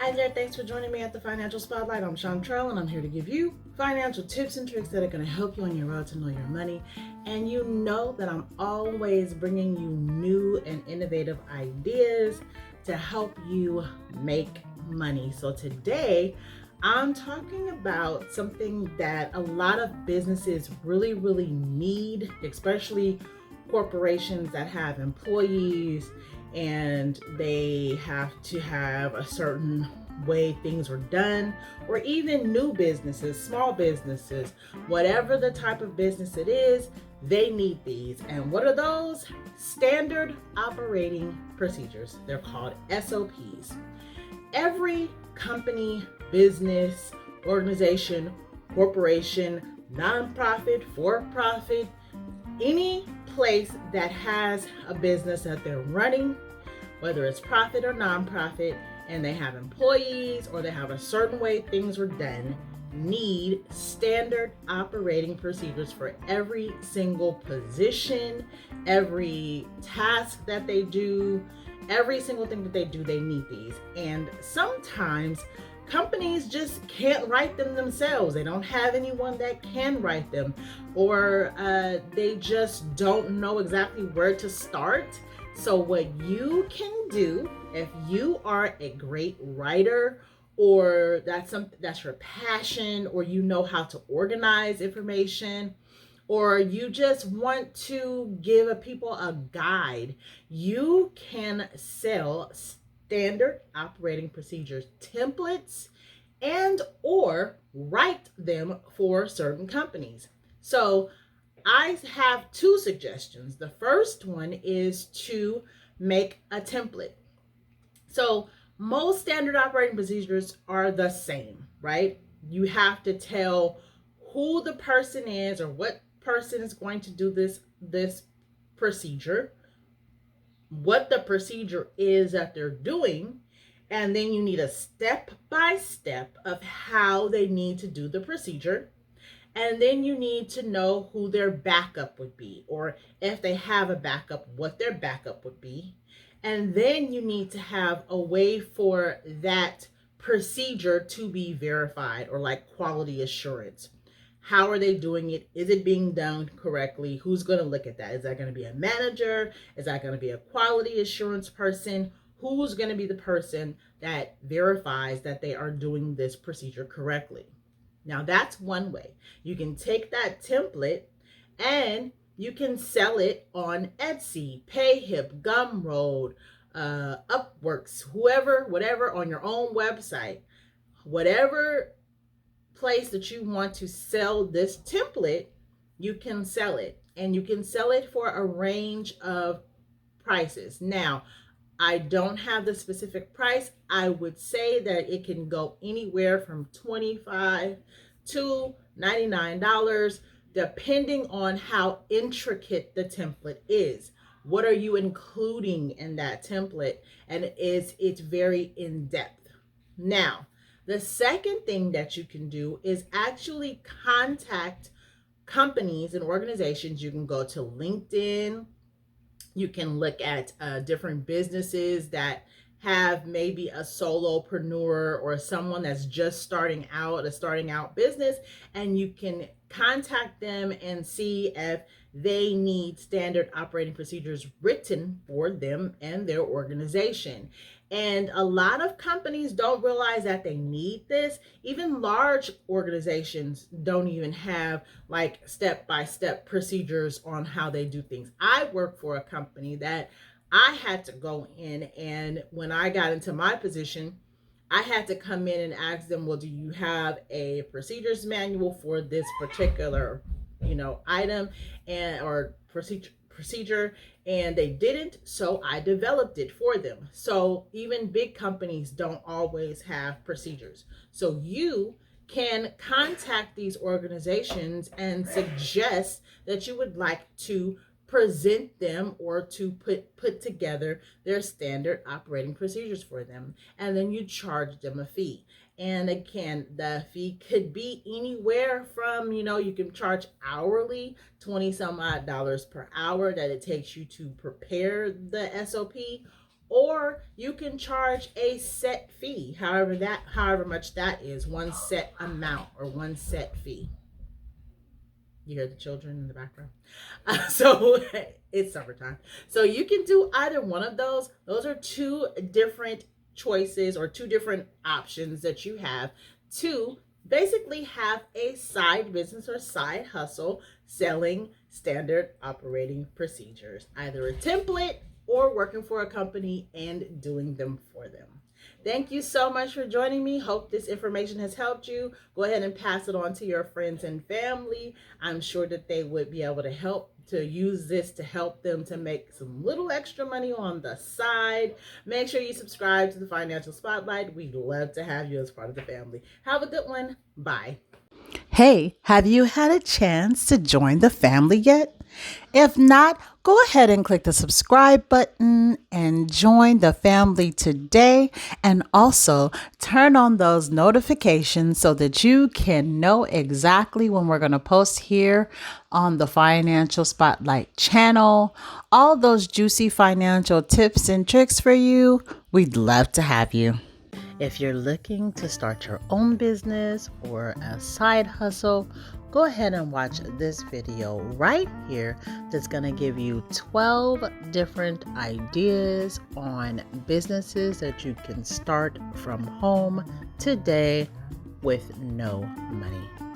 Hi there, thanks for joining me at the Financial Spotlight. I'm Chantrell and I'm here to give you financial tips and tricks that are going to help you on your road to know your money. And you know that I'm always bringing you new and innovative ideas to help you make money. So today I'm talking about something that a lot of businesses really need, especially corporations that have employees and they have to have a certain way things are done, or even new businesses, small businesses, whatever the type of business it is, they need these. And what are those? Standard operating procedures. They're called S.O.Ps. Every company, business, organization, corporation, nonprofit, for-profit, any place that has a business that they're running, whether it's profit or nonprofit, and they have employees or they have a certain way things are done, need standard operating procedures for every single position, every task that they do, every single thing that they do, they need these. And sometimes companies just can't write them themselves. They don't have anyone that can write them, or they just don't know exactly where to start. So what you can do, if you are a great writer, or that's something that's your passion, or you know how to organize information, or you just want to give people a guide, you can sell standard operating procedures templates and or write them for certain companies. So I have two suggestions. The first one is to make a template. So most standard operating procedures are the same, right? You have to tell who the person is or what person is going to do this procedure, what the procedure is that they're doing, and then you need a step by step of how they need to do the procedure. And then you need to know who their backup would be, or if they have a backup, what their backup would be. And then you need to have a way for that procedure to be verified, or like quality assurance. How are they doing it? Is it being done correctly? Who's going to look at that? Is that going to be a manager? Is that going to be a quality assurance person? Who's going to be the person that verifies that they are doing this procedure correctly? Now that's one way. You can take that template and you can sell it on Etsy, Payhip, Gumroad, Upworks, whatever, on your own website. Whatever place that you want to sell this template, you can sell it. And you can sell it for a range of prices. Now, I don't have the specific price. I would say that it can go anywhere from $25 to $99, depending on how intricate the template is. What are you including in that template? And it's very in-depth. Now, the second thing that you can do is actually contact companies and organizations. You can go to LinkedIn. You can look at different businesses that have maybe a solopreneur or someone that's just starting out, a starting out business, and you can contact them and see if they need standard operating procedures written for them and their organization. And a lot of companies don't realize that they need this. Even large organizations don't even have like step-by-step procedures on how they do things. I work for a company that I had to go in, and when I got into my position, I had to come in and ask them, well, do you have a procedures manual for this particular, item and or procedure, and they didn't, so I developed it for them. So even big companies don't always have procedures. So you can contact these organizations and suggest that you would like to present them or to put together their standard operating procedures for them, and then you charge them a fee. And again, the fee could be anywhere from, you can charge hourly, 20 some odd dollars per hour that it takes you to prepare the SOP, or you can charge a set fee, however much that is, one set amount or one set fee. You hear the children in the background. So it's summertime. So you can do either one of those. Those are two different choices or two different options that you have to basically have a side business or side hustle selling standard operating procedures, either a template or working for a company and doing them for them. Thank you so much for joining me. Hope this information has helped you. Go ahead and pass it on to your friends and family. I'm sure that they would be able to use this to help them to make some little extra money on the side. Make sure you subscribe to the Financial Spotlight. We'd love to have you as part of the family. Have a good one. Bye. Hey, have you had a chance to join the family yet? If not, go ahead and click the subscribe button and join the family today. And also turn on those notifications so that you can know exactly when we're going to post here on the Financial Spotlight channel. All those juicy financial tips and tricks for you. We'd love to have you. If you're looking to start your own business or a side hustle, go ahead and watch this video right here that's going to give you 12 different ideas on businesses that you can start from home today with no money.